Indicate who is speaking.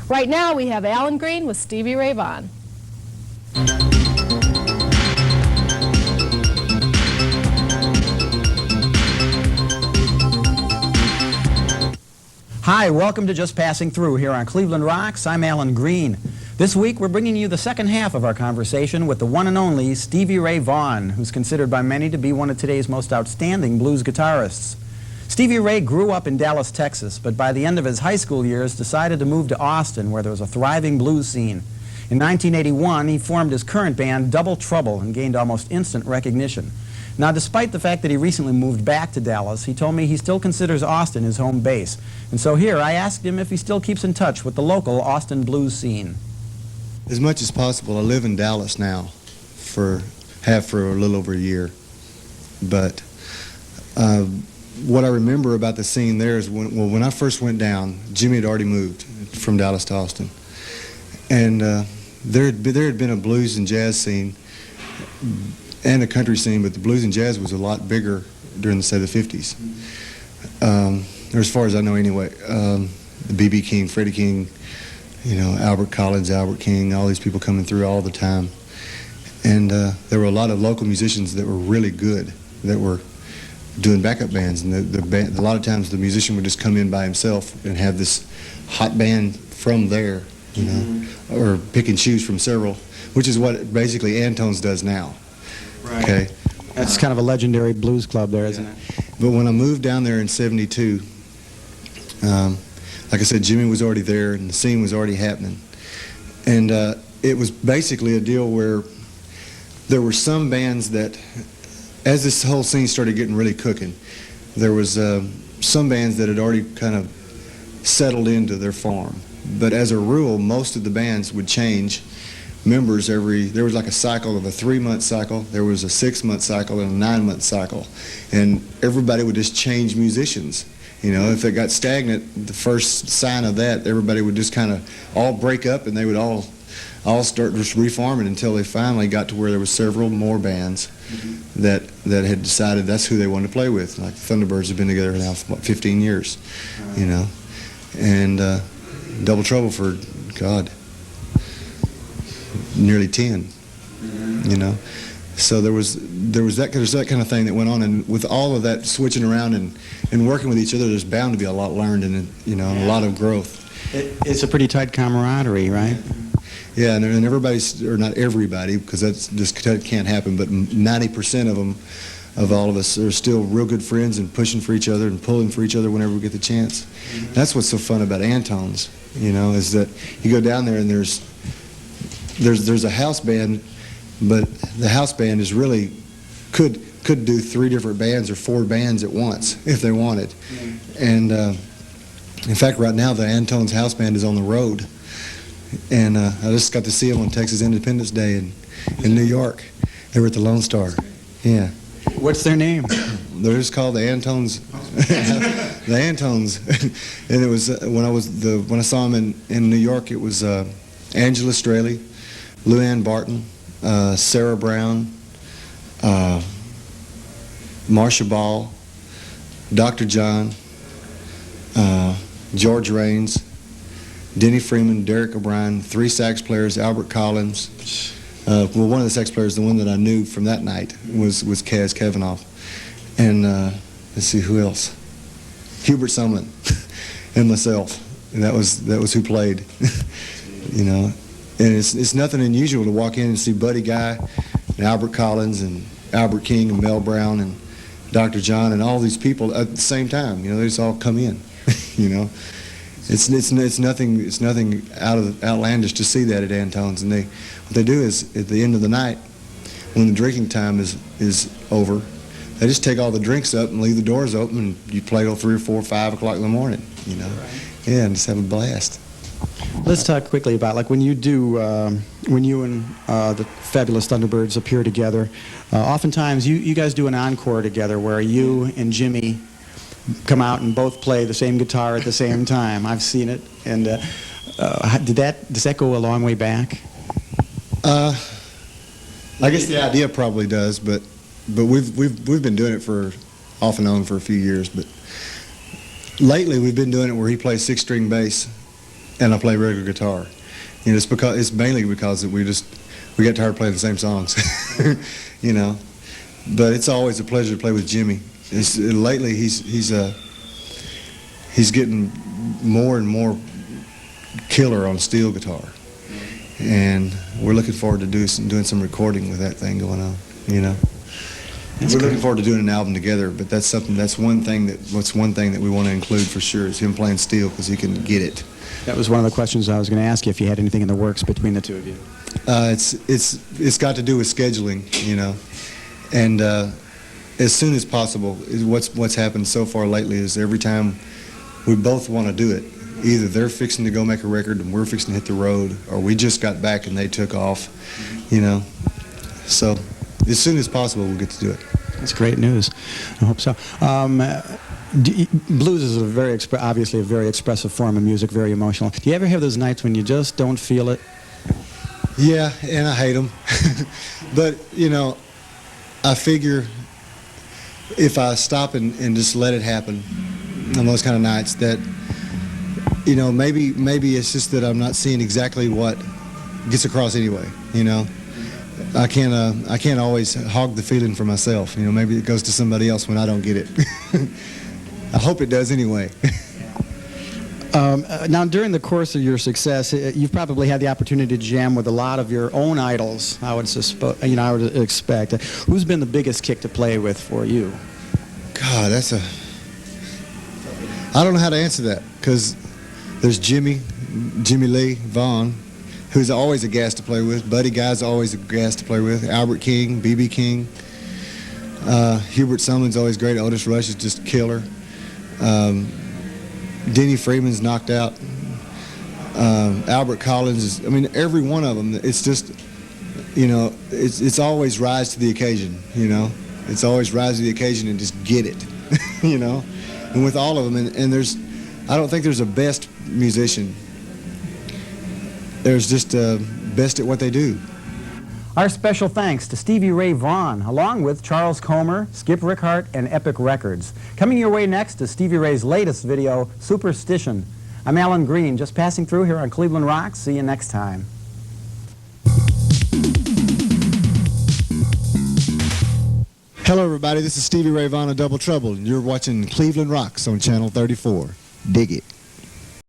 Speaker 1: Right now we have Alan Green with Stevie Ray Vaughan.
Speaker 2: Hi, welcome to Just Passing Through here on Cleveland Rocks. I'm Alan Green. This week we're bringing you the second half of our conversation with the one and only Stevie Ray Vaughan, who's considered by many to be one of today's most outstanding blues guitarists. Stevie Ray grew up in Dallas, Texas, but by the end of his high school years decided to move to Austin, where there was a thriving blues scene. In 1981, he formed his current band, Double Trouble, and gained almost instant recognition. Now, despite the fact that he recently moved back to Dallas, he told me he still considers Austin his home base. And so here, I asked him if he still keeps in touch with the local Austin blues scene.
Speaker 3: As much as possible. I live in Dallas now for a little over a year. But what I remember about the scene there is when I first went down, Jimmy had already moved from Dallas to Austin. And there had been a blues and jazz scene and a country scene, but the blues and jazz was a lot bigger during, say, the 50s. Or as far as I know anyway. The B.B. King, Freddie King, you know, Albert Collins, Albert King, all these people coming through all the time. And there were a lot of local musicians that were really good, that were doing backup bands. And a lot of times the musician would just come in by himself and have this hot band from there, you know, or pick and choose from several, which is what basically Antone's does now.
Speaker 2: Right.
Speaker 3: Okay.
Speaker 2: That's kind of a legendary blues club there, isn't it?
Speaker 3: But when I moved down there in '72, like I said, Jimmy was already there and the scene was already happening. And it was basically a deal where there were some bands that, as this whole scene started getting really cooking, there was some bands that had already kind of settled into their form. But as a rule, most of the bands would change members there was like a cycle of a 3-month cycle, there was a 6-month cycle, and a 9-month cycle. And everybody would just change musicians. You know, if it got stagnant, the first sign of that, everybody would just kind of all break up and they would all start just reforming until they finally got to where there was several more bands that had decided that's who they wanted to play with. Like the Thunderbirds have been together now for what, 15 years, you know. And Double Trouble for, God, nearly 10, you know. So there was that kind of thing that went on, and with all of that switching around and working with each other, there's bound to be a lot learned and, you know, a lot of growth.
Speaker 2: It's a pretty tight camaraderie, right?
Speaker 3: Yeah, and everybody's, or not everybody, because that can't happen, but 90% of them, of all of us, are still real good friends and pushing for each other and pulling for each other whenever we get the chance. That's what's so fun about Antone's, you know, is that you go down there and there's a house band, but the house band is really could do 3 different bands or 4 bands at once if they wanted. And in fact, right now the Antone's house band is on the road, and I just got to see them on Texas Independence Day in New York. They were at the Lone Star. Yeah.
Speaker 2: What's their name?
Speaker 3: They're just called the Antones. The Antones. And it was when I saw them in New York, it was Angela Straley, Luann Barton, Sarah Brown, Marsha Ball, Dr. John, George Raines, Denny Freeman, Derek O'Brien, 3 sax players, Albert Collins. Well, one of the sax players, the one that I knew from that night, was Kaz Kavanaugh. And let's see, who else? Hubert Sumlin and myself. And that was who played, you know. And it's nothing unusual to walk in and see Buddy Guy and Albert Collins and Albert King and Mel Brown and Dr. John and all these people at the same time. You know, they just all come in. You know, it's nothing outlandish to see that at Antone's. And what they do is at the end of the night, when the drinking time is over, they just take all the drinks up and leave the doors open, and you play till 3 or 4 or 5 o'clock in the morning. You know, yeah, and just have a blast.
Speaker 2: Let's talk quickly about, like, when you and the Fabulous Thunderbirds appear together. Oftentimes, you guys do an encore together where you and Jimmy come out and both play the same guitar at the same time. I've seen it, and does that go a long way back?
Speaker 3: I guess the idea probably does, but we've been doing it for off and on for a few years. But lately, we've been doing it where he plays 6-string bass and I play regular guitar. You know, it's mainly because we got tired of playing the same songs. You know, but it's always a pleasure to play with Jimmy. Lately he's getting more and more killer on steel guitar, and we're looking forward to doing some recording with that thing going on. You know, we're looking forward to doing an album together. But that's one thing that we want to include for sure is him playing steel, because he can get it.
Speaker 2: That was one of the questions I was going to ask you, if you had anything in the works between the two of you.
Speaker 3: It's got to do with scheduling, you know, and as soon as possible. What's happened so far lately is every time we both want to do it, either they're fixing to go make a record and we're fixing to hit the road, or we just got back and they took off, you know. So as soon as possible we'll get to do it.
Speaker 2: That's great news. I hope so. Blues is obviously a very expressive form of music, very emotional. Do you ever have those nights when you just don't feel it?
Speaker 3: Yeah, and I hate them. But, you know, I figure if I stop and just let it happen on those kind of nights, that, you know, maybe it's just that I'm not seeing exactly what gets across anyway, you know. I can't always hog the feeling for myself. You know, maybe it goes to somebody else when I don't get it. I hope it does anyway.
Speaker 2: Now, during the course of your success, you've probably had the opportunity to jam with a lot of your own idols. I would expect. Who's been the biggest kick to play with for you?
Speaker 3: God, I don't know how to answer that, because there's Jimmy Lee Vaughan, who's always a gas to play with. Buddy Guy's always a gas to play with. Albert King, B.B. King. Hubert Sumlin's always great. Otis Rush is just killer. Denny Freeman's knocked out. Albert Collins is, I mean, every one of them, it's just, you know, it's always rise to the occasion, you know. It's always rise to the occasion and just get it, you know. And with all of them, and I don't think there's a best musician. There's just best at what they do.
Speaker 2: Our special thanks to Stevie Ray Vaughan, along with Charles Comer, Skip Rickhart, and Epic Records. Coming your way next is Stevie Ray's latest video, Superstition. I'm Alan Green, just passing through here on Cleveland Rocks. See you next time.
Speaker 3: Hello, everybody. This is Stevie Ray Vaughan of Double Trouble, and you're watching Cleveland Rocks on Channel 34. Dig it.